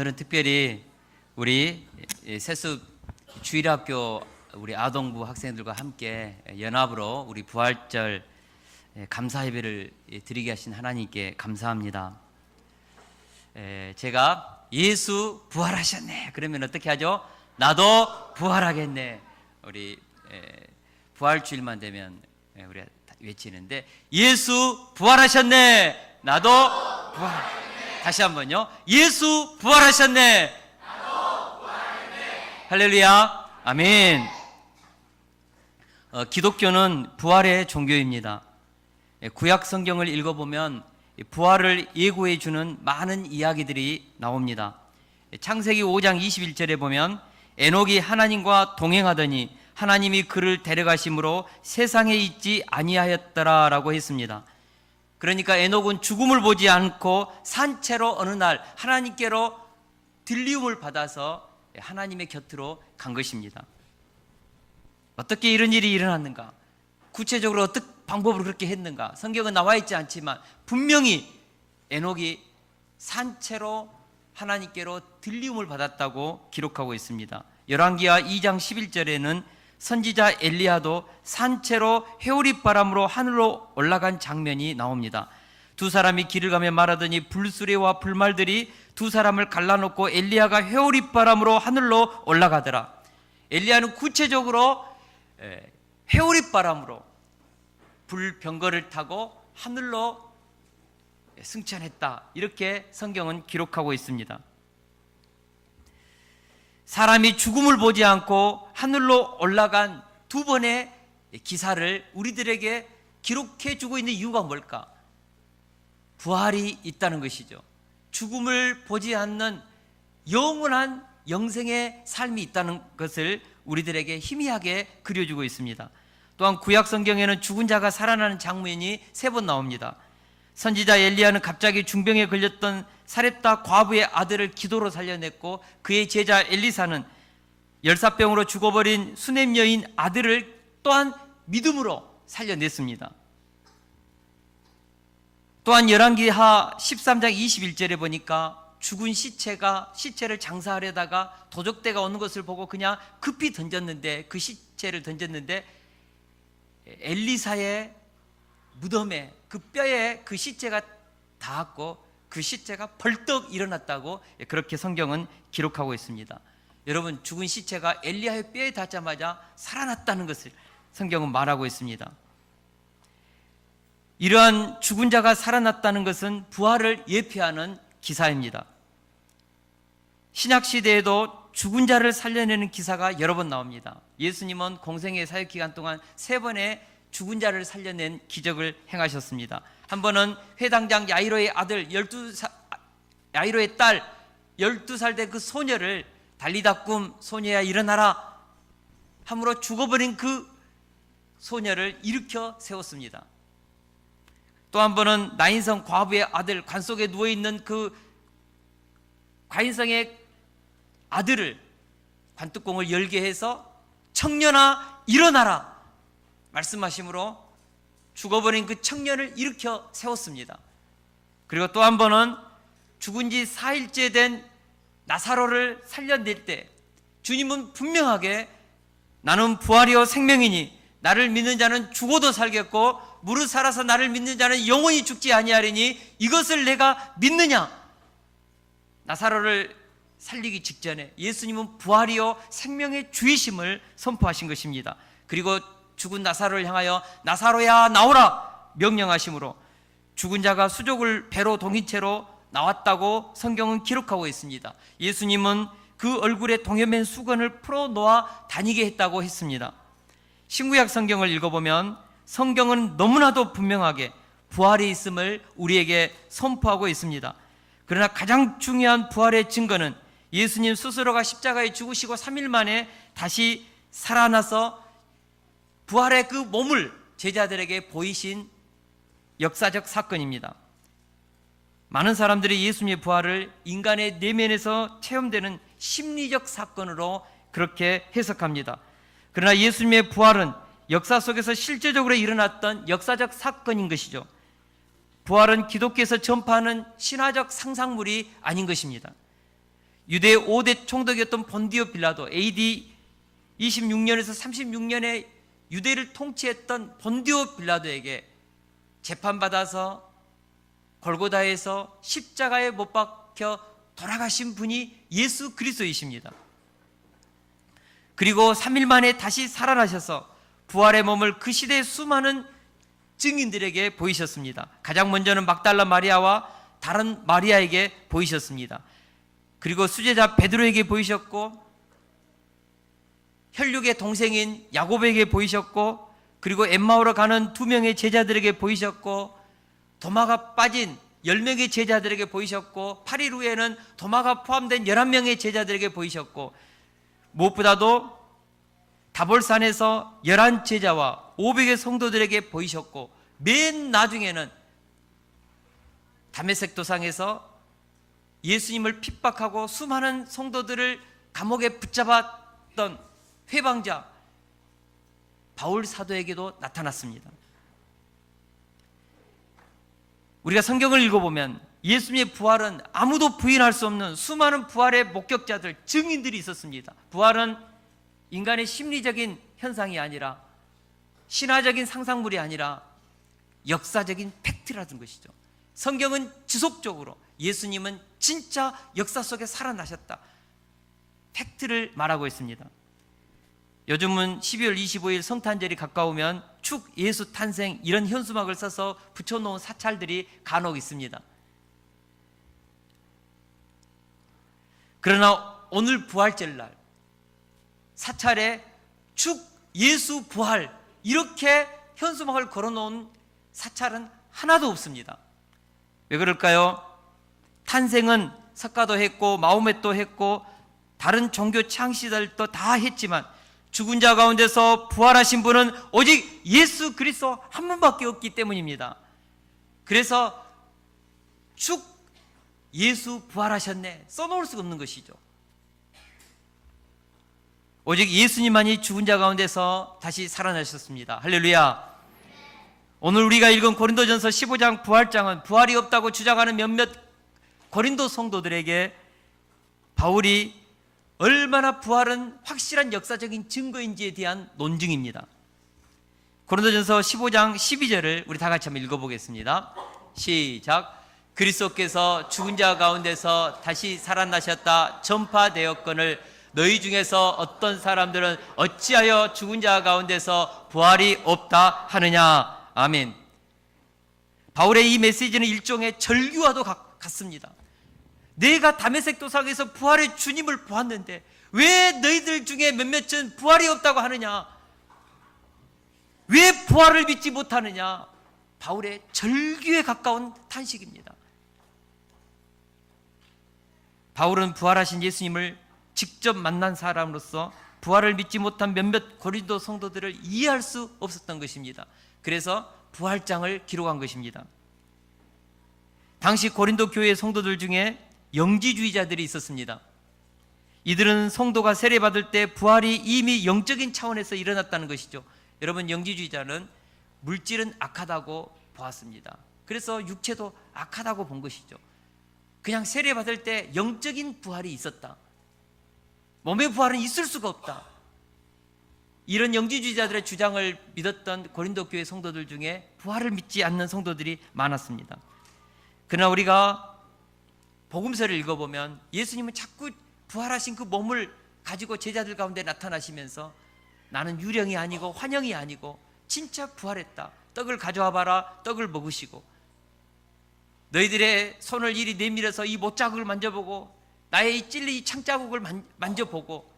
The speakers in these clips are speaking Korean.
오늘은 특별히 우리 세습 주일학교 우리 아동부 학생들과 함께 연합으로 우리 부활절 감사 예배를 드리게 하신 하나님께 감사합니다. 제가 예수 부활하셨네 그러면 어떻게 하죠? 나도 부활하겠네. 우리 부활주일만 되면 우리가 외치는데 예수 부활하셨네 나도 부활하겠네. 다시 한번요. 예수 부활하셨네 나도 부활하겠네. 할렐루야 아멘. 기독교는 부활의 종교입니다. 구약 성경을 읽어보면 부활을 예고해 주는 많은 이야기들이 나옵니다. 창세기 5장 21절에 보면 에녹이 하나님과 동행하더니 하나님이 그를 데려가심으로 세상에 있지 아니하였더라라고 했습니다. 그러니까 에녹은 죽음을 보지 않고 산채로 어느 날 하나님께로 들리움을 받아서 하나님의 곁으로 간 것입니다. 어떻게 이런 일이 일어났는가? 구체적으로 어떤 방법으로 그렇게 했는가? 성경은 나와 있지 않지만 분명히 에녹이 산채로 하나님께로 들리움을 받았다고 기록하고 있습니다. 열왕기하 2장 11절에는 선지자 엘리야도 산채로 회오리바람으로 하늘로 올라간 장면이 나옵니다. 두 사람이 길을 가며 말하더니 불수레와 불말들이 두 사람을 갈라놓고 엘리야가 회오리바람으로 하늘로 올라가더라. 엘리야는 구체적으로 회오리바람으로 불병거를 타고 하늘로 승천했다. 이렇게 성경은 기록하고 있습니다. 사람이 죽음을 보지 않고 하늘로 올라간 두 번의 기사를 우리들에게 기록해 주고 있는 이유가 뭘까? 부활이 있다는 것이죠. 죽음을 보지 않는 영원한 영생의 삶이 있다는 것을 우리들에게 희미하게 그려주고 있습니다. 또한 구약 성경에는 죽은 자가 살아나는 장면이 3번 나옵니다. 선지자 엘리야는 갑자기 중병에 걸렸던 사렙다 과부의 아들을 기도로 살려냈고 그의 제자 엘리사는 열사병으로 죽어버린 수넴 여인 아들을 또한 믿음으로 살려냈습니다. 또한 열왕기하 13장 21절에 보니까 죽은 시체를 장사하려다가 도적대가 오는 것을 보고 그냥 급히 던졌는데 그 시체를 던졌는데 엘리사의 무덤에 그 뼈에 그 시체가 닿았고 그 시체가 벌떡 일어났다고 그렇게 성경은 기록하고 있습니다. 여러분 죽은 시체가 엘리야의 뼈에 닿자마자 살아났다는 것을 성경은 말하고 있습니다. 이러한 죽은 자가 살아났다는 것은 부활을 예표하는 기사입니다. 신약시대에도 죽은 자를 살려내는 기사가 여러 번 나옵니다. 예수님은 공생의 사역 기간 동안 3번의 죽은 자를 살려낸 기적을 행하셨습니다. 한 번은 회당장 야이로의 아들 야이로의 딸 12살 된 그 소녀를 달리다 꿈 소녀야 일어나라 함으로 죽어버린 그 소녀를 일으켜 세웠습니다. 또 한 번은 나인성 과부의 아들 관 속에 누워있는 그 과인성의 아들을 관뚜껑을 열게 해서 청년아 일어나라 말씀하심으로 죽어버린 그 청년을 일으켜 세웠습니다. 그리고 또 한 번은 죽은 지 4일째 된 나사로를 살려낼 때 주님은 분명하게 나는 부활이요 생명이니 나를 믿는 자는 죽어도 살겠고 무릇 살아서 나를 믿는 자는 영원히 죽지 아니하리니 이것을 내가 믿느냐. 나사로를 살리기 직전에 예수님은 부활이요 생명의 주이심을 선포하신 것입니다. 그리고 죽은 나사로를 향하여 나사로야 나오라 명령하심으로 죽은 자가 수족을 배로 동인 채로 나왔다고 성경은 기록하고 있습니다. 예수님은 그 얼굴에 동여맨 수건을 풀어놓아 다니게 했다고 했습니다. 신구약 성경을 읽어보면 성경은 너무나도 분명하게 부활이 있음을 우리에게 선포하고 있습니다. 그러나 가장 중요한 부활의 증거는 예수님 스스로가 십자가에 죽으시고 3일 만에 다시 살아나서 부활의 그 몸을 제자들에게 보이신 역사적 사건입니다. 많은 사람들이 예수님의 부활을 인간의 내면에서 체험되는 심리적 사건으로 그렇게 해석합니다. 그러나 예수님의 부활은 역사 속에서 실제적으로 일어났던 역사적 사건인 것이죠. 부활은 기독교에서 전파하는 신화적 상상물이 아닌 것입니다. 유대 5대 총독이었던 본디오 빌라도, AD 26년에서 36년에 유대를 통치했던 본디오 빌라도에게 재판받아서 골고다에서 십자가에 못 박혀 돌아가신 분이 예수 그리스도이십니다. 그리고 3일 만에 다시 살아나셔서 부활의 몸을 그 시대의 수많은 증인들에게 보이셨습니다. 가장 먼저는 막달라 마리아와 다른 마리아에게 보이셨습니다. 그리고 수제자 베드로에게 보이셨고, 혈육의 동생인 야고보에게 보이셨고, 그리고 엠마오로 가는 2명의 제자들에게 보이셨고, 도마가 빠진 10명의 제자들에게 보이셨고, 8일 후에는 도마가 포함된 11명의 제자들에게 보이셨고, 무엇보다도 다볼산에서 11제자와 500의 성도들에게 보이셨고, 맨 나중에는 다메섹 도상에서 예수님을 핍박하고 수많은 성도들을 감옥에 붙잡았던 회방자 바울 사도에게도 나타났습니다. 우리가 성경을 읽어보면 예수님의 부활은 아무도 부인할 수 없는 수많은 부활의 목격자들, 증인들이 있었습니다. 부활은 인간의 심리적인 현상이 아니라, 신화적인 상상물이 아니라 역사적인 팩트라는 것이죠. 성경은 지속적으로 예수님은 진짜 역사 속에 살아나셨다, 팩트를 말하고 있습니다. 요즘은 12월 25일 성탄절이 가까우면 축 예수 탄생 이런 현수막을 써서 붙여놓은 사찰들이 간혹 있습니다. 그러나 오늘 부활절날 사찰에 축 예수 부활 이렇게 현수막을 걸어놓은 사찰은 하나도 없습니다. 왜 그럴까요? 탄생은 석가도 했고 마호мет도 했고 다른 종교 창시들도 다 했지만 죽은 자 가운데서 부활하신 분은 오직 예수 그리스도 한 분밖에 없기 때문입니다. 그래서 축 예수 부활하셨네 써놓을 수가 없는 것이죠. 오직 예수님만이 죽은 자 가운데서 다시 살아나셨습니다. 할렐루야. 오늘 우리가 읽은 고린도전서 15장 부활장은 부활이 없다고 주장하는 몇몇 고린도 성도들에게 바울이 얼마나 부활은 확실한 역사적인 증거인지에 대한 논증입니다. 고린도전서 15장 12절을 우리 다 같이 한번 읽어보겠습니다. 시작. 그리스도께서 죽은 자 가운데서 다시 살아나셨다 전파되었거늘 너희 중에서 어떤 사람들은 어찌하여 죽은 자 가운데서 부활이 없다 하느냐. 아멘. 바울의 이 메시지는 일종의 절규와도 같습니다. 내가 다메섹 도상에서 부활의 주님을 보았는데 왜 너희들 중에 몇몇은 부활이 없다고 하느냐? 왜 부활을 믿지 못하느냐? 바울의 절규에 가까운 탄식입니다. 바울은 부활하신 예수님을 직접 만난 사람으로서 부활을 믿지 못한 몇몇 고린도 성도들을 이해할 수 없었던 것입니다. 그래서 부활장을 기록한 것입니다. 당시 고린도 교회 성도들 중에 영지주의자들이 있었습니다. 이들은 성도가 세례받을 때 부활이 이미 영적인 차원에서 일어났다는 것이죠. 여러분, 영지주의자는 물질은 악하다고 보았습니다. 그래서 육체도 악하다고 본 것이죠. 그냥 세례받을 때 영적인 부활이 있었다, 몸의 부활은 있을 수가 없다, 이런 영지주의자들의 주장을 믿었던 고린도 교회 성도들 중에 부활을 믿지 않는 성도들이 많았습니다. 그러나 우리가 복음서를 읽어보면 예수님은 자꾸 부활하신 그 몸을 가지고 제자들 가운데 나타나시면서 나는 유령이 아니고 환영이 아니고 진짜 부활했다, 떡을 가져와 봐라, 떡을 먹으시고 너희들의 손을 이리 내밀어서 이 못자국을 만져보고 나의 이 찔린 이 창자국을 만져보고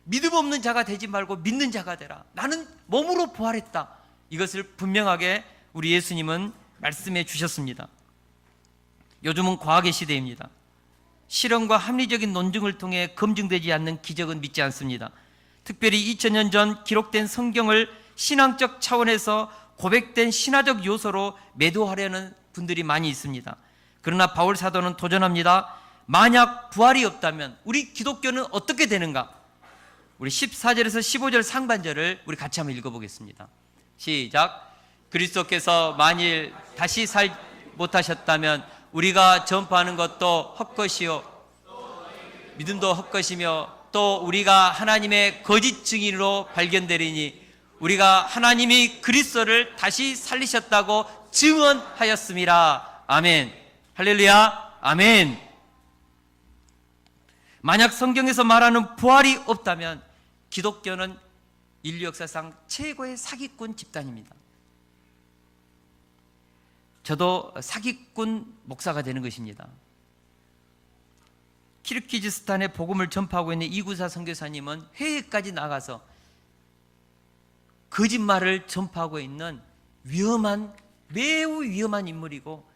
믿음 없는 자가 되지 말고 믿는 자가 되라, 나는 몸으로 부활했다, 이것을 분명하게 우리 예수님은 말씀해 주셨습니다. 요즘은 과학의 시대입니다. 실험과 합리적인 논증을 통해 검증되지 않는 기적은 믿지 않습니다. 특별히 2000년 전 기록된 성경을 신앙적 차원에서 고백된 신화적 요소로 매도하려는 분들이 많이 있습니다. 그러나 바울 사도는 도전합니다. 만약 부활이 없다면 우리 기독교는 어떻게 되는가? 우리 14절에서 15절 상반절을 우리 같이 한번 읽어보겠습니다. 시작. 그리스도께서 만일 다시 살 못하셨다면 우리가 전파하는 것도 헛것이요 믿음도 헛것이며 또 우리가 하나님의 거짓 증인으로 발견되리니 우리가 하나님이 그리스도를 다시 살리셨다고 증언하였음이라. 아멘. 할렐루야. 아멘. 만약 성경에서 말하는 부활이 없다면 기독교는 인류 역사상 최고의 사기꾼 집단입니다. 저도 사기꾼 목사가 되는 것입니다. 키르기즈스탄에 복음을 전파하고 있는 이구사 선교사님은 해외까지 나가서 거짓말을 전파하고 있는 위험한, 매우 위험한 인물이고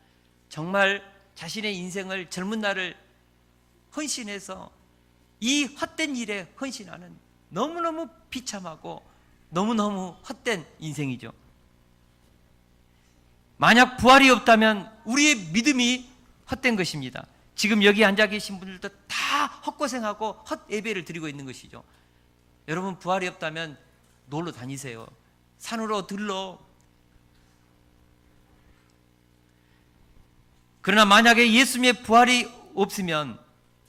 정말 자신의 인생을 젊은 날을 헌신해서 이 헛된 일에 헌신하는 너무너무 비참하고 너무너무 헛된 인생이죠. 만약 부활이 없다면 우리의 믿음이 헛된 것입니다. 지금 여기 앉아 계신 분들도 다 헛고생하고 헛 예배를 드리고 있는 것이죠. 여러분, 부활이 없다면 놀러 다니세요. 산으로 들러. 그러나 만약에 예수님의 부활이 없으면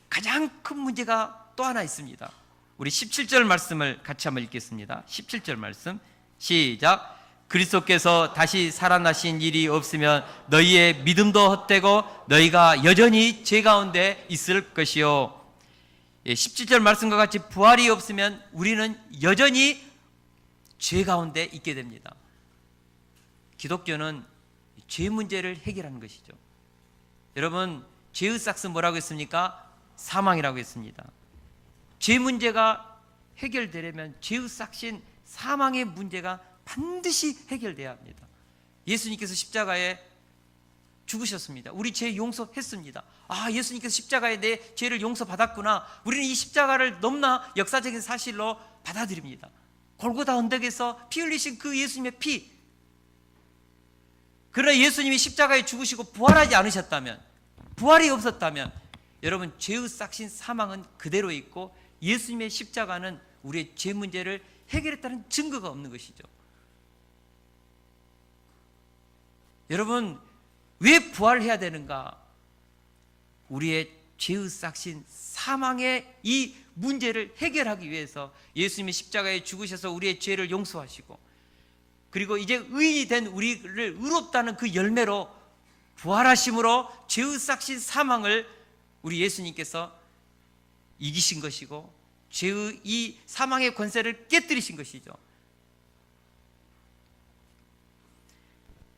가장 큰 문제가 또 하나 있습니다. 우리 17절 말씀을 같이 한번 읽겠습니다. 17절 말씀 시작. 그리스도께서 다시 살아나신 일이 없으면 너희의 믿음도 헛되고 너희가 여전히 죄 가운데 있을 것이요. 17절 말씀과 같이 부활이 없으면 우리는 여전히 죄 가운데 있게 됩니다. 기독교는 죄 문제를 해결하는 것이죠. 여러분, 죄의 삭스 뭐라고 했습니까? 사망이라고 했습니다. 죄 문제가 해결되려면 죄의 삭신 사망의 문제가 반드시 해결돼야 합니다. 예수님께서 십자가에 죽으셨습니다. 우리 죄 용서했습니다. 아, 예수님께서 십자가에 내 죄를 용서받았구나. 우리는 이 십자가를 너무나 역사적인 사실로 받아들입니다. 골고다 언덕에서 피 흘리신 그 예수님의 피. 그러나 예수님이 십자가에 죽으시고 부활하지 않으셨다면, 부활이 없었다면 여러분, 죄의 삭신 사망은 그대로 있고 예수님의 십자가는 우리의 죄 문제를 해결했다는 증거가 없는 것이죠. 여러분, 왜 부활해야 되는가? 우리의 죄의 삭신 사망의 이 문제를 해결하기 위해서 예수님이 십자가에 죽으셔서 우리의 죄를 용서하시고, 그리고 이제 의인이 된 우리를 의롭다는 그 열매로 부활하심으로 죄의 삭신 사망을 우리 예수님께서 이기신 것이고 죄의 이 사망의 권세를 깨뜨리신 것이죠.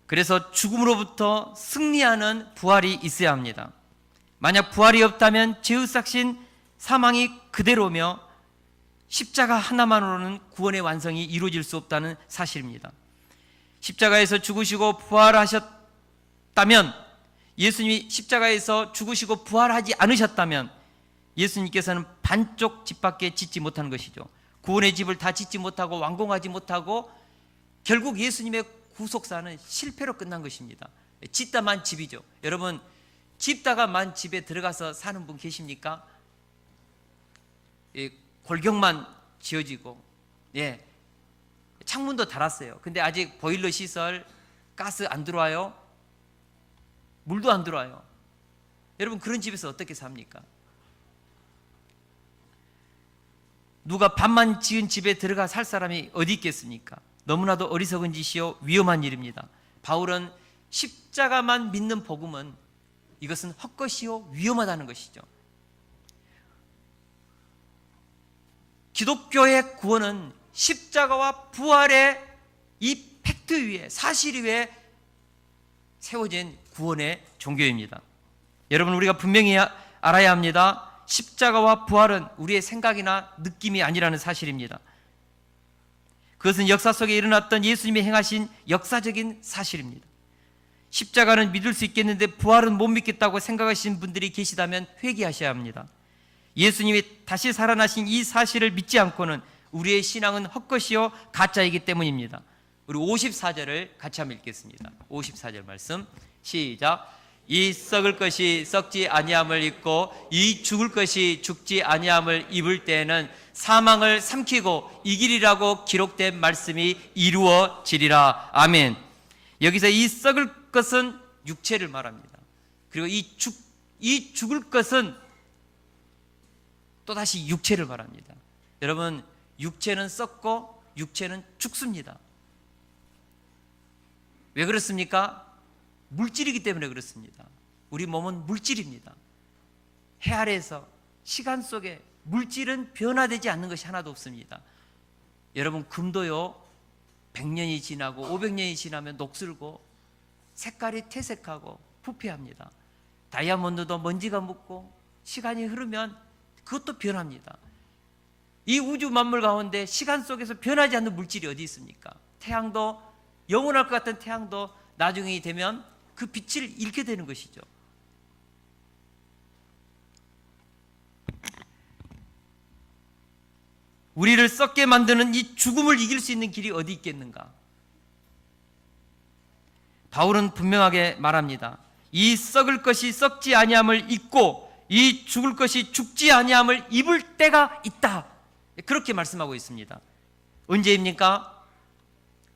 그래서 죽음으로부터 승리하는 부활이 있어야 합니다. 만약 부활이 없다면 죄의 삭신 사망이 그대로며 십자가 하나만으로는 구원의 완성이 이루어질 수 없다는 사실입니다. 십자가에서 죽으시고 부활하셨다면, 예수님이 십자가에서 죽으시고 부활하지 않으셨다면 예수님께서는 반쪽 집밖에 짓지 못하는 것이죠. 구원의 집을 다 짓지 못하고 완공하지 못하고 결국 예수님의 구속사는 실패로 끝난 것입니다. 짓다만 집이죠. 여러분, 짓다가만 집에 들어가서 사는 분 계십니까? 골격만 지어지고, 창문도 달았어요. 근데 아직 보일러 시설, 가스 안 들어와요. 물도 안 들어와요. 여러분, 그런 집에서 어떻게 삽니까? 누가 반만 지은 집에 들어가 살 사람이 어디 있겠습니까? 너무나도 어리석은 짓이요 위험한 일입니다. 바울은 십자가만 믿는 복음은 이것은 헛것이요 위험하다는 것이죠. 기독교의 구원은 십자가와 부활의 이 팩트 위에, 사실 위에 세워진 구원의 종교입니다. 여러분, 우리가 분명히 알아야 합니다. 십자가와 부활은 우리의 생각이나 느낌이 아니라는 사실입니다. 그것은 역사 속에 일어났던 예수님이 행하신 역사적인 사실입니다. 십자가는 믿을 수 있겠는데 부활은 못 믿겠다고 생각하시는 분들이 계시다면 회개하셔야 합니다. 예수님이 다시 살아나신 이 사실을 믿지 않고는 우리의 신앙은 헛것이요 가짜이기 때문입니다. 우리 54절을 같이 한번 읽겠습니다. 54절 말씀 시작. 이 썩을 것이 썩지 아니함을 입고 이 죽을 것이 죽지 아니함을 입을 때에는 사망을 삼키고 이기리라고 기록된 말씀이 이루어지리라. 아멘. 여기서 이 썩을 것은 육체를 말합니다. 그리고 이 죽을 것은 또다시 육체를 말합니다. 여러분, 육체는 썩고 육체는 죽습니다. 왜 그렇습니까? 물질이기 때문에 그렇습니다. 우리 몸은 물질입니다. 해 아래에서 시간 속에 물질은 변화되지 않는 것이 하나도 없습니다. 여러분, 금도요 100년이 지나고 500년이 지나면 녹슬고 색깔이 퇴색하고 부패합니다. 다이아몬드도 먼지가 묻고 시간이 흐르면 그것도 변합니다. 이 우주 만물 가운데 시간 속에서 변하지 않는 물질이 어디 있습니까? 태양도, 영원할 것 같은 태양도 나중에 되면 그 빛을 잃게 되는 것이죠. 우리를 썩게 만드는 이 죽음을 이길 수 있는 길이 어디 있겠는가? 바울은 분명하게 말합니다. 이 썩을 것이 썩지 아니함을 잊고 이 죽을 것이 죽지 아니함을 입을 때가 있다. 그렇게 말씀하고 있습니다. 언제입니까?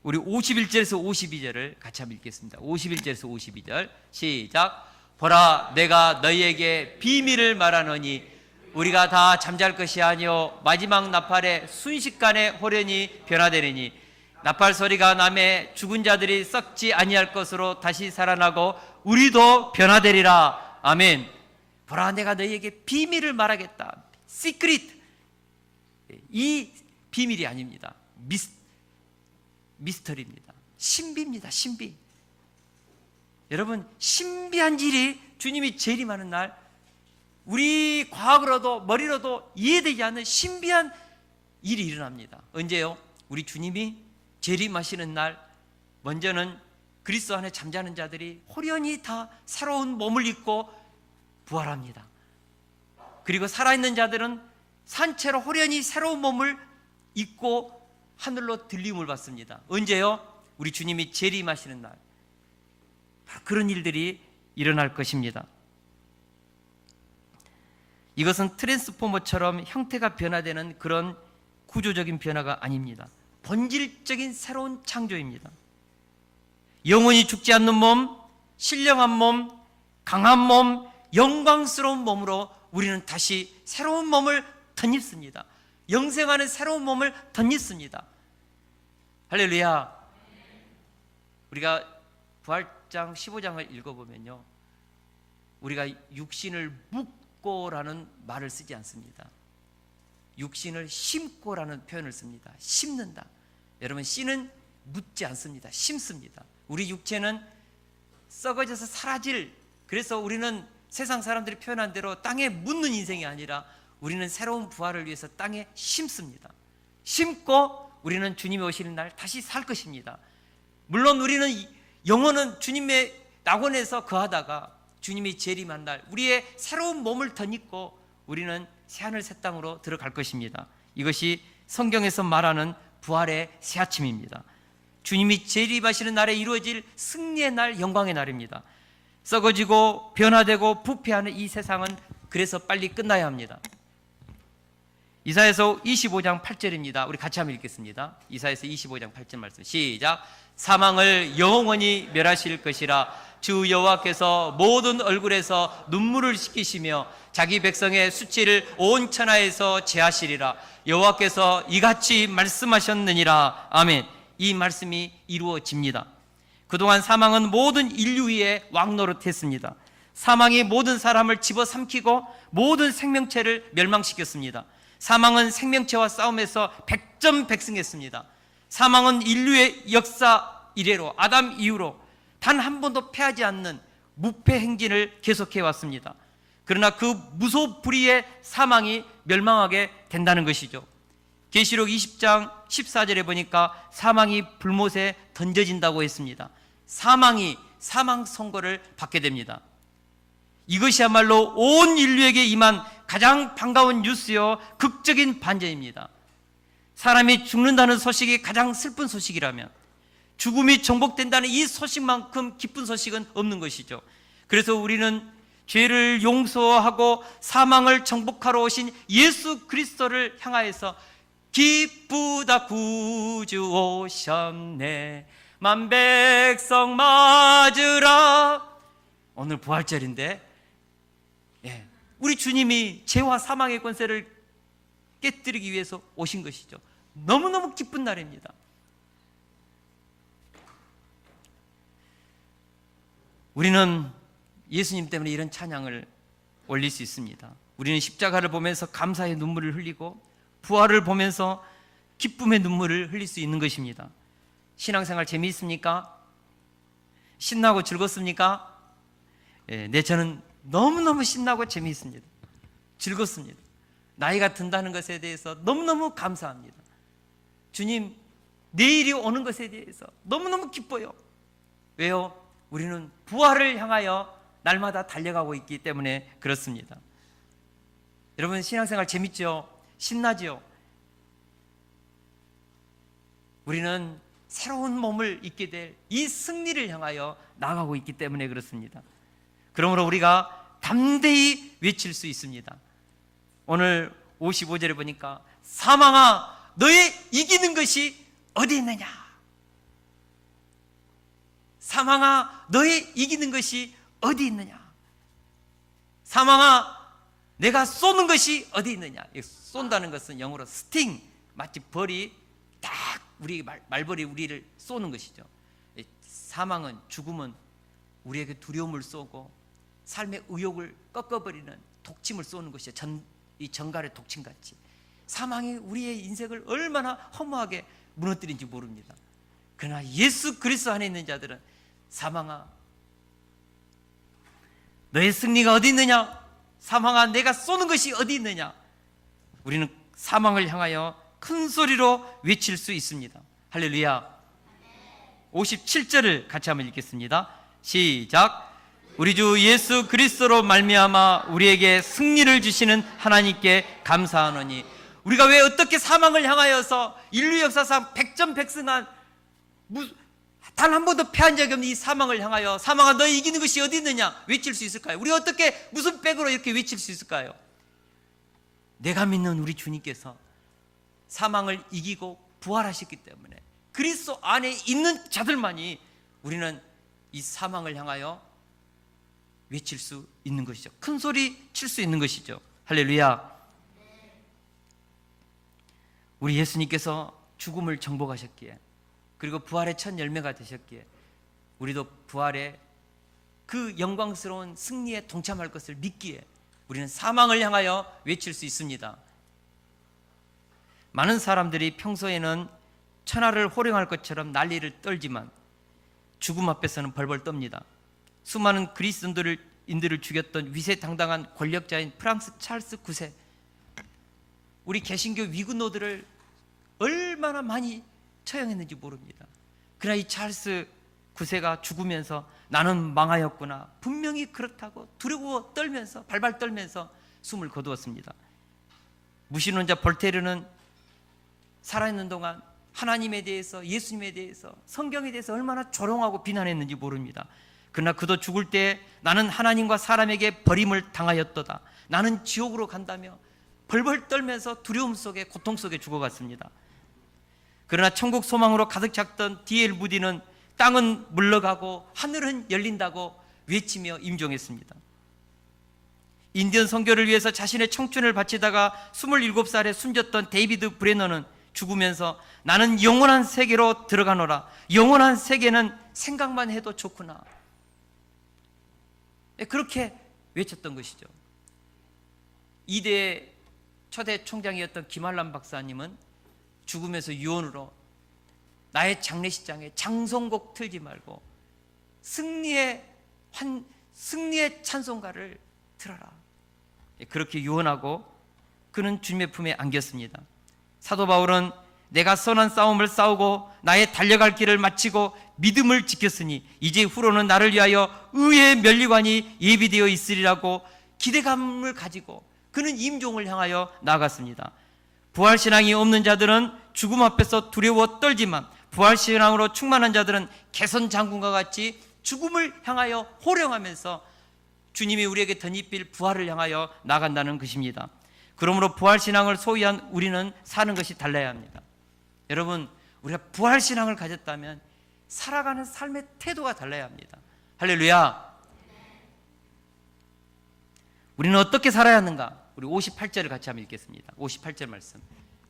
우리 51절에서 52절을 같이 한번 읽겠습니다. 51절에서 52절 시작. 보라, 내가 너희에게 비밀을 말하노니 우리가 다 잠잘 것이 아니요 마지막 나팔에 순식간에 호련히 변화되리니 나팔 소리가 나매 죽은 자들이 썩지 아니할 것으로 다시 살아나고 우리도 변화되리라. 아멘. 보라, 내가 너희에게 비밀을 말하겠다. 시크릿. 이 비밀이 아닙니다. 미스터리입니다. 신비입니다. 신비. 여러분, 신비한 일이 주님이 재림하는 날, 우리 과학으로도 머리로도 이해되지 않는 신비한 일이 일어납니다. 언제요? 우리 주님이 재림하시는 날, 먼저는 그리스도 안에 잠자는 자들이 호련히 다 새로운 몸을 입고 부활합니다. 그리고 살아있는 자들은 산채로 호련히 새로운 몸을 입고 하늘로 들림을 받습니다. 언제요? 우리 주님이 재림하시는 날. 바로 그런 일들이 일어날 것입니다. 이것은 트랜스포머처럼 형태가 변화되는 그런 구조적인 변화가 아닙니다. 본질적인 새로운 창조입니다. 영원히 죽지 않는 몸, 신령한 몸, 강한 몸, 영광스러운 몸으로 우리는 다시 새로운 몸을 덧입습니다. 영생하는 새로운 몸을 덧입습니다. 할렐루야. 우리가 부활장 15장을 읽어보면요, 우리가 육신을 묵고라는 말을 쓰지 않습니다. 육신을 심고라는 표현을 씁니다. 심는다. 여러분, 씨는 묻지 않습니다. 심습니다. 우리 육체는 썩어져서 사라질, 그래서 우리는 세상 사람들이 표현한 대로 땅에 묻는 인생이 아니라 우리는 새로운 부활을 위해서 땅에 심습니다. 심고 우리는 주님이 오시는 날 다시 살 것입니다. 물론 우리는 영혼은 주님의 낙원에서 거하다가 주님이 재림한 날 우리의 새로운 몸을 덧입고 우리는 새하늘 새 땅으로 들어갈 것입니다. 이것이 성경에서 말하는 부활의 새아침입니다. 주님이 재림하시는 날에 이루어질 승리의 날, 영광의 날입니다. 썩어지고 변화되고 부패하는 이 세상은 그래서 빨리 끝나야 합니다. 이사야서 25장 8절입니다. 우리 같이 한번 읽겠습니다. 이사야서 25장 8절 말씀 시작. 사망을 영원히 멸하실 것이라. 주 여호와께서 모든 얼굴에서 눈물을 씻기시며 자기 백성의 수치를 온 천하에서 제하시리라. 여호와께서 이같이 말씀하셨느니라. 아멘. 이 말씀이 이루어집니다. 그동안 사망은 모든 인류 위에 왕노릇했습니다. 사망이 모든 사람을 집어삼키고 모든 생명체를 멸망시켰습니다. 사망은 생명체와 싸움에서 백전백승했습니다. 사망은 인류의 역사 이래로 아담 이후로 단 한 번도 패하지 않는 무패 행진을 계속해 왔습니다. 그러나 그 무소불위의 사망이 멸망하게 된다는 것이죠. 계시록 20장 14절에 보니까 사망이 불못에 던져진다고 했습니다. 사망이 사망 선고를 받게 됩니다. 이것이야말로 온 인류에게 임한 가장 반가운 뉴스요 극적인 반전입니다. 사람이 죽는다는 소식이 가장 슬픈 소식이라면 죽음이 정복된다는 이 소식만큼 기쁜 소식은 없는 것이죠. 그래서 우리는 죄를 용서하고 사망을 정복하러 오신 예수 그리스도를 향하여서 기쁘다 구주 오셨네 만백성 맞으라. 오늘 부활절인데 우리 주님이 죄와 사망의 권세를 깨뜨리기 위해서 오신 것이죠. 너무너무 기쁜 날입니다. 우리는 예수님 때문에 이런 찬양을 올릴 수 있습니다. 우리는 십자가를 보면서 감사의 눈물을 흘리고 부활을 보면서 기쁨의 눈물을 흘릴 수 있는 것입니다. 신앙생활 재미있습니까? 신나고 즐겁습니까? 네, 저는 너무너무 신나고 재미있습니다. 즐겁습니다. 나이가 든다는 것에 대해서 너무너무 감사합니다. 주님, 내일이 오는 것에 대해서 너무너무 기뻐요. 왜요? 우리는 부활을 향하여 날마다 달려가고 있기 때문에 그렇습니다. 여러분, 신앙생활 재밌죠? 신나죠? 우리는 새로운 몸을 입게 될 이 승리를 향하여 나가고 있기 때문에 그렇습니다. 그러므로 우리가 담대히 외칠 수 있습니다. 오늘 55절에 보니까 사망아 너의 이기는 것이 어디 있느냐? 사망아 너의 이기는 것이 어디 있느냐? 사망아 내가 쏘는 것이 어디 있느냐? 쏜다는 것은 영어로 스팅, 마치 벌이 딱 우리 말벌이 우리를 쏘는 것이죠. 사망은, 죽음은 우리에게 두려움을 쏘고 삶의 의욕을 꺾어버리는 독침을 쏘는 것이죠. 이 전갈의 독침같이 사망이 우리의 인생을 얼마나 허무하게 무너뜨린지 모릅니다. 그러나 예수 그리스도 안에 있는 자들은 사망아 너의 승리가 어디 있느냐? 사망아 내가 쏘는 것이 어디 있느냐? 우리는 사망을 향하여 큰 소리로 외칠 수 있습니다. 할렐루야. 57절을 같이 한번 읽겠습니다. 시작. 우리 주 예수 그리스도로 말미암아 우리에게 승리를 주시는 하나님께 감사하노니. 우리가 왜 어떻게 사망을 향하여서 인류 역사상 백전백승한 단 한 번도 패한 적이 없는 이 사망을 향하여 사망아 너희 이기는 것이 어디 있느냐 외칠 수 있을까요? 우리가 어떻게 무슨 백으로 이렇게 외칠 수 있을까요? 내가 믿는 우리 주님께서 사망을 이기고 부활하셨기 때문에 그리스도 안에 있는 자들만이 우리는 이 사망을 향하여 외칠 수 있는 것이죠. 큰 소리 칠 수 있는 것이죠. 할렐루야. 우리 예수님께서 죽음을 정복하셨기에 그리고 부활의 첫 열매가 되셨기에 우리도 부활의 그 영광스러운 승리에 동참할 것을 믿기에 우리는 사망을 향하여 외칠 수 있습니다. 많은 사람들이 평소에는 천하를 호령할 것처럼 난리를 떨지만 죽음 앞에서는 벌벌 떱니다. 수많은 그리스도인들을 죽였던 위세당당한 권력자인 프랑스 찰스 9세, 우리 개신교 위군노들을 얼마나 많이 처형했는지 모릅니다. 그러나 이 찰스 9세가 죽으면서 나는 망하였구나, 분명히 그렇다고 두려워 떨면서 발발 떨면서 숨을 거두었습니다. 무신론자 볼테르는 살아있는 동안 하나님에 대해서, 예수님에 대해서, 성경에 대해서 얼마나 조롱하고 비난했는지 모릅니다. 그러나 그도 죽을 때 나는 하나님과 사람에게 버림을 당하였도다, 나는 지옥으로 간다며 벌벌 떨면서 두려움 속에, 고통 속에 죽어갔습니다. 그러나 천국 소망으로 가득 찼던 D.L. 무디는 땅은 물러가고 하늘은 열린다고 외치며 임종했습니다. 인디언 선교를 위해서 자신의 청춘을 바치다가 27살에 숨졌던 데이비드 브레너는 죽으면서 나는 영원한 세계로 들어가노라, 영원한 세계는 생각만 해도 좋구나, 그렇게 외쳤던 것이죠. 이대 초대 총장이었던 김한란 박사님은 죽으면서 유언으로 나의 장례식장에 장송곡 틀지 말고 승리의 찬송가를 틀어라, 그렇게 유언하고 그는 주님의 품에 안겼습니다. 사도 바울은 내가 선한 싸움을 싸우고 나의 달려갈 길을 마치고 믿음을 지켰으니 이제 후로는 나를 위하여 의의 면류관이 예비되어 있으리라고 기대감을 가지고 그는 임종을 향하여 나아갔습니다. 부활신앙이 없는 자들은 죽음 앞에서 두려워 떨지만 부활신앙으로 충만한 자들은 개선장군과 같이 죽음을 향하여 호령하면서 주님이 우리에게 덧입힐 부활을 향하여 나간다는 것입니다. 그러므로 부활신앙을 소유한 우리는 사는 것이 달라야 합니다. 여러분, 우리가 부활신앙을 가졌다면 살아가는 삶의 태도가 달라야 합니다. 할렐루야. 우리는 어떻게 살아야 하는가? 우리 58절을 같이 한번 읽겠습니다. 58절 말씀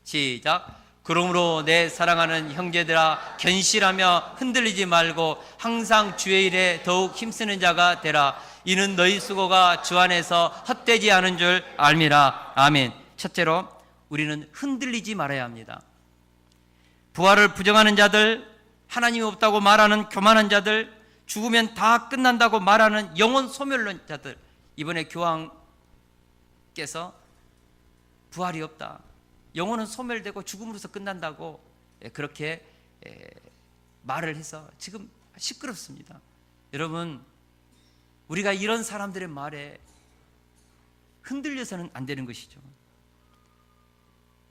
시작. 그러므로 내 사랑하는 형제들아 견실하며 흔들리지 말고 항상 주의 일에 더욱 힘쓰는 자가 되라. 이는 너희 수고가 주 안에서 헛되지 않은 줄 알미라. 아멘. 첫째로 우리는 흔들리지 말아야 합니다. 부활을 부정하는 자들, 하나님이 없다고 말하는 교만한 자들, 죽으면 다 끝난다고 말하는 영혼 소멸론자들, 이번에 교황께서 부활이 없다, 영혼은 소멸되고 죽음으로서 끝난다고 그렇게 말을 해서 지금 시끄럽습니다. 여러분, 우리가 이런 사람들의 말에 흔들려서는 안 되는 것이죠.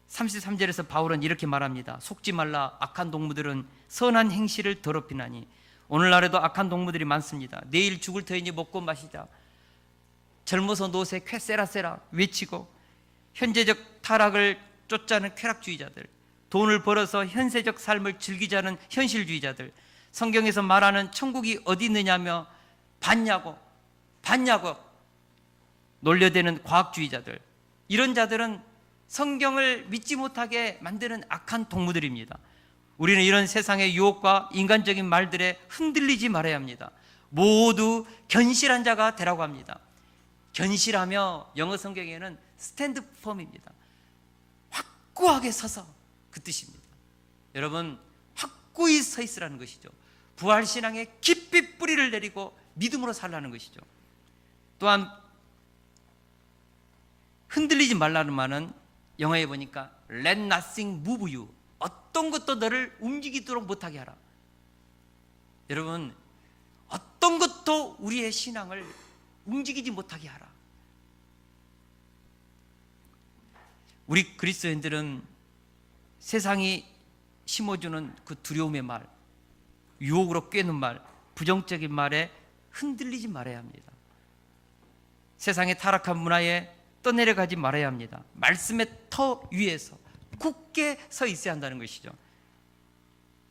33절에서 바울은 이렇게 말합니다. 속지 말라. 악한 동무들은 선한 행실을 더럽히나니. 오늘날에도 악한 동무들이 많습니다. 내일 죽을 터이니 먹고 마시자, 젊어서 노세 쾌세라세라 외치고 현재적 타락을 쫓자는 쾌락주의자들, 돈을 벌어서 현세적 삶을 즐기자는 현실주의자들, 성경에서 말하는 천국이 어디 있느냐며 봤냐고 놀려대는 과학주의자들, 이런 자들은 성경을 믿지 못하게 만드는 악한 동무들입니다. 우리는 이런 세상의 유혹과 인간적인 말들에 흔들리지 말아야 합니다. 모두 견실한 자가 되라고 합니다. 견실하며 영어 성경에는 스탠드 펌입니다. 확고하게 서서, 그 뜻입니다. 여러분, 확고히 서 있으라는 것이죠. 부활신앙에 깊이 뿌리를 내리고 믿음으로 살라는 것이죠. 또한 흔들리지 말라는 말은 영어에 보니까 Let nothing move you, 어떤 것도 너를 움직이도록 못하게 하라. 여러분, 어떤 것도 우리의 신앙을 움직이지 못하게 하라. 우리 그리스도인들은 세상이 심어주는 그 두려움의 말, 유혹으로 꿰는 말, 부정적인 말에 흔들리지 말아야 합니다. 세상의 타락한 문화에 떠내려가지 말아야 합니다. 말씀의 터 위에서 굳게 서 있어야 한다는 것이죠.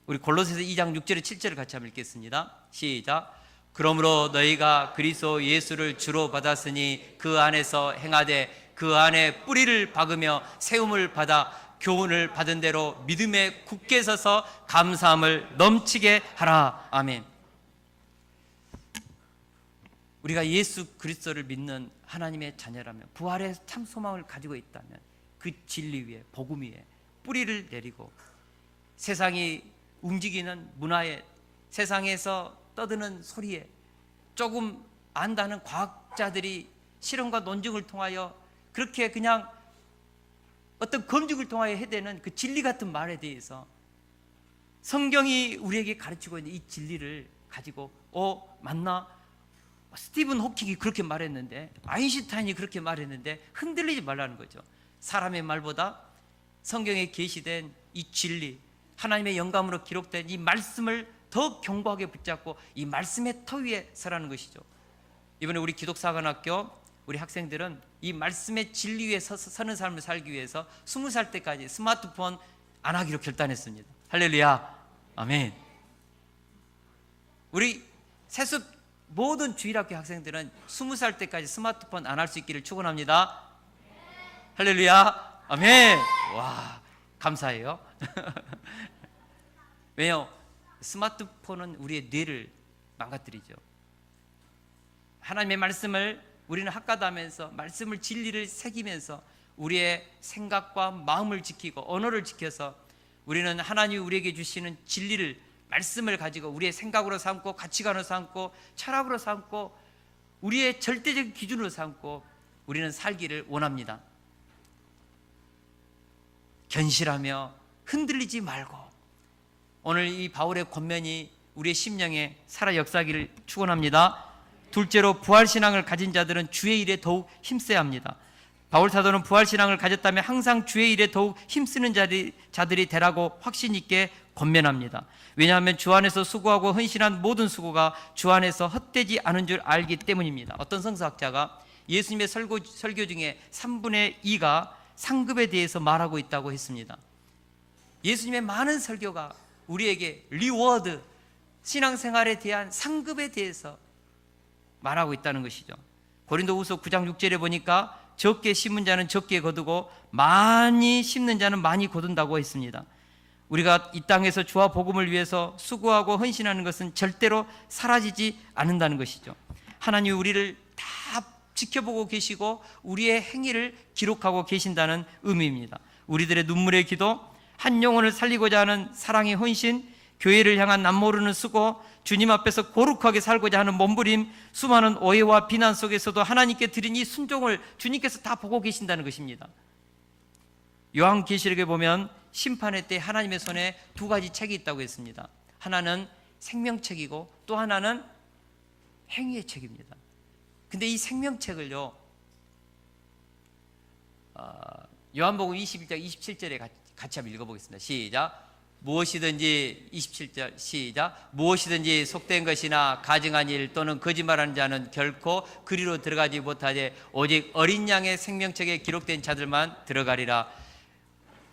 우리 골로새서 2장 6절에 7절을 같이 한번 읽겠습니다. 시작. 그러므로 너희가 그리스도 예수를 주로 받았으니 그 안에서 행하되 그 안에 뿌리를 박으며 세움을 받아 교훈을 받은 대로 믿음에 굳게 서서 감사함을 넘치게 하라. 아멘. 우리가 예수 그리스도를 믿는 하나님의 자녀라면, 부활의 참 소망을 가지고 있다면 그 진리 위에, 복음 위에 뿌리를 내리고 세상이 움직이는 문화에, 세상에서 떠드는 소리에, 조금 안다는 과학자들이 실험과 논증을 통하여 그렇게 그냥 어떤 검증을 통하여 해대는 그 진리 같은 말에 대해서 성경이 우리에게 가르치고 있는 이 진리를 가지고 맞나? 스티븐 호킹이 그렇게 말했는데, 아인슈타인이 그렇게 말했는데 흔들리지 말라는 거죠. 사람의 말보다 성경에 계시된 이 진리, 하나님의 영감으로 기록된 이 말씀을 더 견고하게 붙잡고 이 말씀의 터 위에 서라는 것이죠. 이번에 우리 기독사관학교 우리 학생들은 이 말씀의 진리 위에 서는 삶을 살기 위해서 20살 때까지 스마트폰 안 하기로 결단했습니다. 할렐루야, 아멘. 우리 세습 모든 주일학교 학생들은 20살 때까지 스마트폰 안 할 수 있기를 축원합니다. 할렐루야, 아멘. 와, 감사해요. 왜요? 스마트폰은 우리의 뇌를 망가뜨리죠. 하나님의 말씀을 우리는 학가다면서 말씀을, 진리를 새기면서 우리의 생각과 마음을 지키고 언어를 지켜서 우리는 하나님이 우리에게 주시는 진리를, 말씀을 가지고 우리의 생각으로 삼고 가치관으로 삼고 철학으로 삼고 우리의 절대적인 기준으로 삼고 우리는 살기를 원합니다. 견실하며 흔들리지 말고, 오늘 이 바울의 권면이 우리의 심령에 살아 역사하기를 축원합니다. 둘째로, 부활신앙을 가진 자들은 주의 일에 더욱 힘써야 합니다. 바울 사도는 부활신앙을 가졌다면 항상 주의 일에 더욱 힘쓰는 자들이 되라고 확신 있게 권면합니다. 왜냐하면 주 안에서 수고하고 헌신한 모든 수고가 주 안에서 헛되지 않은 줄 알기 때문입니다. 어떤 성서학자가 예수님의 설교 중에 3분의 2가 상급에 대해서 말하고 있다고 했습니다. 예수님의 많은 설교가 우리에게 리워드, 신앙생활에 대한 상급에 대해서 말하고 있다는 것이죠. 고린도후서 9장 6절에 보니까 적게 심은 자는 적게 거두고 많이 심는 자는 많이 거둔다고 했습니다. 우리가 이 땅에서 주와 복음을 위해서 수고하고 헌신하는 것은 절대로 사라지지 않는다는 것이죠. 하나님 우리를 다 지켜보고 계시고 우리의 행위를 기록하고 계신다는 의미입니다. 우리들의 눈물의 기도, 한 영혼을 살리고자 하는 사랑의 헌신, 교회를 향한 남모르는 수고, 주님 앞에서 거룩하게 살고자 하는 몸부림, 수많은 오해와 비난 속에서도 하나님께 드린 이 순종을 주님께서 다 보고 계신다는 것입니다. 요한계시록에 보면 심판의 때 하나님의 손에 두 가지 책이 있다고 했습니다. 하나는 생명책이고 또 하나는 행위의 책입니다. 근데 이 생명책을요, 요한복음 21장 27절에 같이 한번 읽어보겠습니다. 시작. 무엇이든지 27절 시작. 무엇이든지 속된 것이나 가증한 일 또는 거짓말하는 자는 결코 그리로 들어가지 못하되 오직 어린 양의 생명책에 기록된 자들만 들어가리라.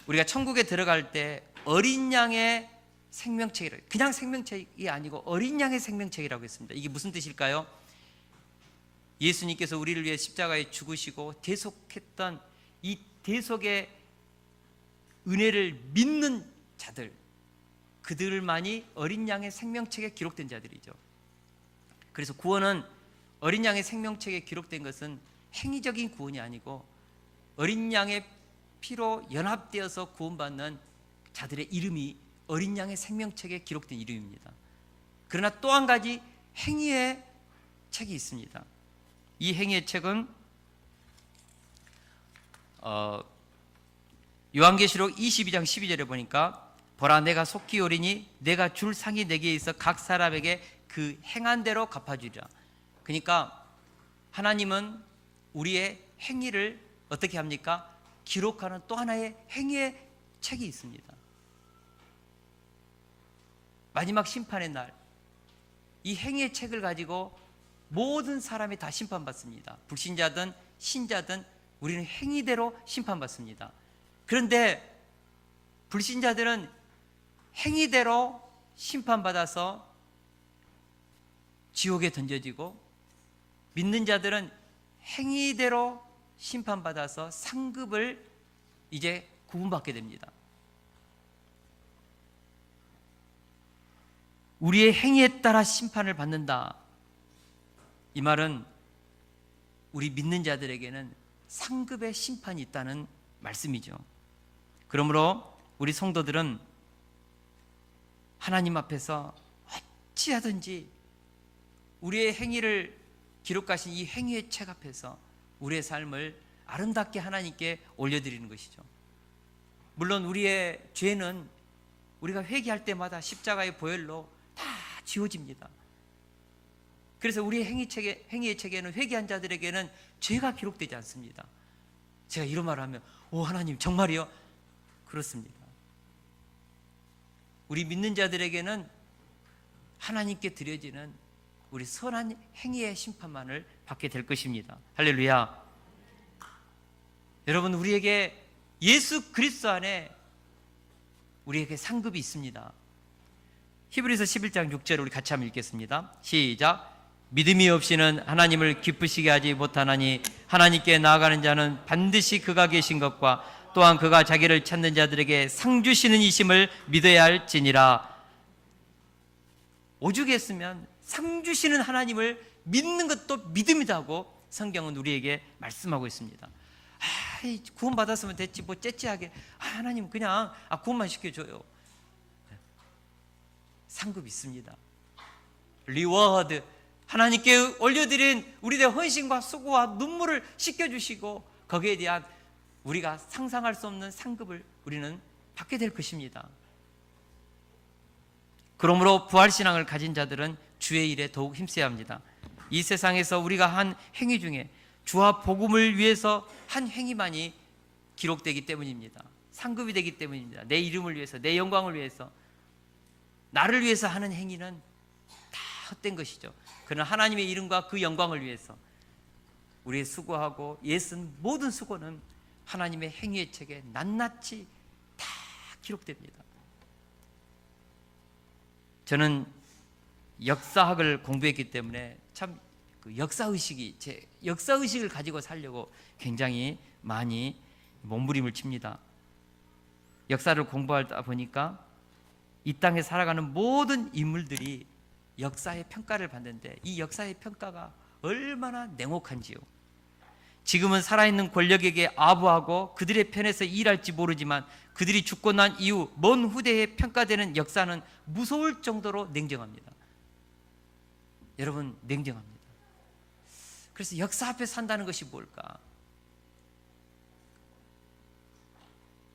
우리가 천국에 들어갈 때 어린 양의 생명책이라고, 그냥 생명책이 아니고 어린 양의 생명책이라고 했습니다. 이게 무슨 뜻일까요? 예수님께서 우리를 위해 십자가에 죽으시고 대속했던 이 대속의 은혜를 믿는 자들, 그들만이 어린 양의 생명책에 기록된 자들이죠. 그래서 구원은 어린 양의 생명책에 기록된 것은 행위적인 구원이 아니고 어린 양의 피로 연합되어서 구원받는 자들의 이름이 어린 양의 생명책에 기록된 이름입니다. 그러나 또 한 가지 행위의 책이 있습니다. 이 행위의 책은 요한계시록 22장 12절에 보니까 보라 내가 속히 오리니 내가 줄 상이 내게 있어 각 사람에게 그 행한 대로 갚아주리라. 그러니까 하나님은 우리의 행위를 어떻게 합니까? 기록하는 또 하나의 행위의 책이 있습니다. 마지막 심판의 날, 이 행위의 책을 가지고 모든 사람이 다 심판받습니다. 불신자든 신자든 우리는 행위대로 심판받습니다. 그런데 불신자들은 행위대로 심판받아서 지옥에 던져지고, 믿는 자들은 행위대로 심판받아서 상급을 이제 구분받게 됩니다. 우리의 행위에 따라 심판을 받는다. 이 말은 우리 믿는 자들에게는 상급의 심판이 있다는 말씀이죠. 그러므로 우리 성도들은 하나님 앞에서 어찌하든지 우리의 행위를 기록하신 이 행위의 책 앞에서 우리의 삶을 아름답게 하나님께 올려드리는 것이죠. 물론 우리의 죄는 우리가 회개할 때마다 십자가의 보혈로 다 지워집니다. 그래서 우리의 행위의 책에는 회개한 자들에게는 죄가 기록되지 않습니다. 제가 이런 말을 하면 오 하나님 정말이요? 그렇습니다. 우리 믿는 자들에게는 하나님께 드려지는 우리 선한 행위의 심판만을 받게 될 것입니다. 할렐루야. 여러분, 우리에게 예수 그리스도 안에 우리에게 상급이 있습니다. 히브리서 11장 6절 우리 같이 한번 읽겠습니다. 시작. 믿음이 없이는 하나님을 기쁘시게 하지 못하나니 하나님께 나아가는 자는 반드시 그가 계신 것과 또한 그가 자기를 찾는 자들에게 상 주시는 이심을 믿어야 할지니라. 오죽했으면 상 주시는 하나님을 믿는 것도 믿음이다고 성경은 우리에게 말씀하고 있습니다. 구원 받았으면 됐지 뭐 째째하게 하나님 그냥 구원만 시켜줘요. 상급 있습니다. 리워드, 하나님께 올려드린 우리의 헌신과 수고와 눈물을 씻겨주시고 거기에 대한 우리가 상상할 수 없는 상급을 우리는 받게 될 것입니다. 그러므로 부활신앙을 가진 자들은 주의 일에 더욱 힘써야 합니다. 이 세상에서 우리가 한 행위 중에 주와 복음을 위해서 한 행위만이 기록되기 때문입니다. 상급이 되기 때문입니다. 내 이름을 위해서, 내 영광을 위해서, 나를 위해서 하는 행위는 다 헛된 것이죠. 그러나 하나님의 이름과 그 영광을 위해서 우리의 수고하고 애쓴 모든 수고는 하나님의 행위의 책에 낱낱이 다 기록됩니다. 저는 역사학을 공부했기 때문에 참 그 역사의식을 가지고 살려고 굉장히 많이 몸부림을 칩니다. 역사를 공부하다 보니까 이 땅에 살아가는 모든 인물들이 역사의 평가를 받는데 이 역사의 평가가 얼마나 냉혹한지요. 지금은 살아있는 권력에게 아부하고 그들의 편에서 일할지 모르지만 그들이 죽고 난 이후 먼 후대에 평가되는 역사는 무서울 정도로 냉정합니다. 여러분, 냉정합니다. 그래서 역사 앞에 산다는 것이 뭘까?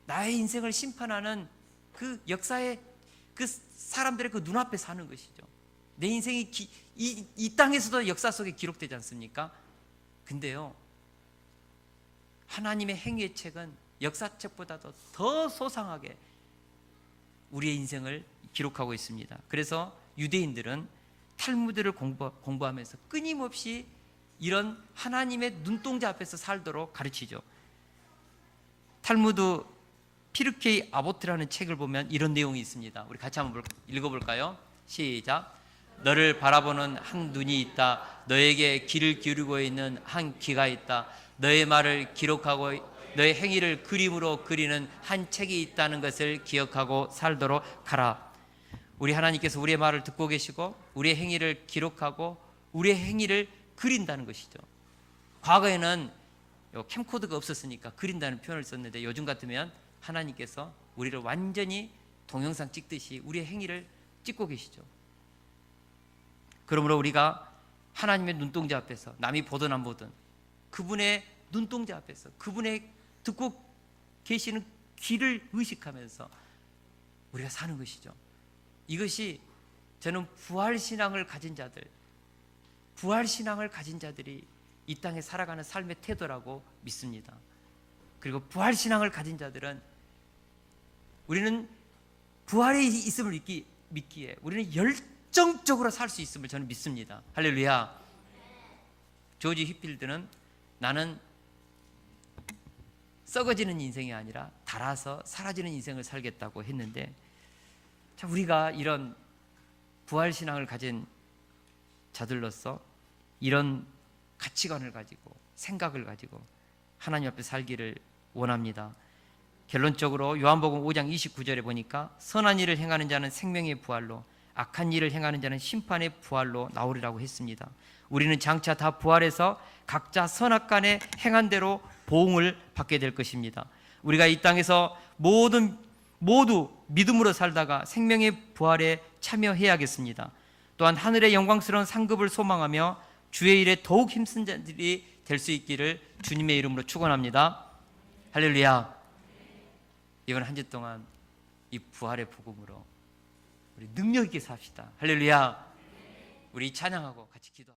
나의 인생을 심판하는 그 역사의 그 사람들의 그 눈앞에 사는 것이죠. 내 인생이 이 땅에서도 역사 속에 기록되지 않습니까? 근데요, 하나님의 행위의 책은 역사책보다도 더 소상하게 우리의 인생을 기록하고 있습니다. 그래서 유대인들은 탈무드를 공부하면서 끊임없이 이런 하나님의 눈동자 앞에서 살도록 가르치죠. 탈무드 피르케이 아보트라는 책을 보면 이런 내용이 있습니다. 우리 같이 한번 읽어볼까요? 시작. 너를 바라보는 한 눈이 있다. 너에게 귀를 기울이고 있는 한 귀가 있다. 너의 말을 기록하고 너의 행위를 그림으로 그리는 한 책이 있다는 것을 기억하고 살도록 하라. 우리 하나님께서 우리의 말을 듣고 계시고 우리의 행위를 기록하고 우리의 행위를 그린다는 것이죠. 과거에는 캠코더가 없었으니까 그린다는 표현을 썼는데 요즘 같으면 하나님께서 우리를 완전히 동영상 찍듯이 우리의 행위를 찍고 계시죠. 그러므로 우리가 하나님의 눈동자 앞에서 남이 보든 안 보든 그분의 눈동자 앞에서 그분의 듣고 계시는 귀를 의식하면서 우리가 사는 것이죠. 이것이 저는 부활신앙을 가진 자들이 이 땅에 살아가는 삶의 태도라고 믿습니다. 그리고 부활신앙을 가진 자들은 우리는 부활에 있음을 믿기에 우리는 열정적으로 살 수 있음을 저는 믿습니다. 할렐루야. 조지 휘필드는 나는 썩어지는 인생이 아니라 닳아서 사라지는 인생을 살겠다고 했는데, 자, 우리가 이런 부활신앙을 가진 자들로서 이런 가치관을 가지고 생각을 가지고 하나님 앞에 살기를 원합니다. 결론적으로 요한복음 5장 29절에 보니까 선한 일을 행하는 자는 생명의 부활로 악한 일을 행하는 자는 심판의 부활로 나오리라고 했습니다. 우리는 장차 다 부활해서 각자 선악간에 행한 대로 보응을 받게 될 것입니다. 우리가 이 땅에서 모두 믿음으로 살다가 생명의 부활에 참여해야겠습니다. 또한 하늘의 영광스러운 상급을 소망하며 주의 일에 더욱 힘쓴 자들이 될 수 있기를 주님의 이름으로 축원합니다. 할렐루야. 이번 한 주 동안 이 부활의 복음으로 우리 능력 있게 삽시다. 할렐루야. 우리 찬양하고 같이 기도.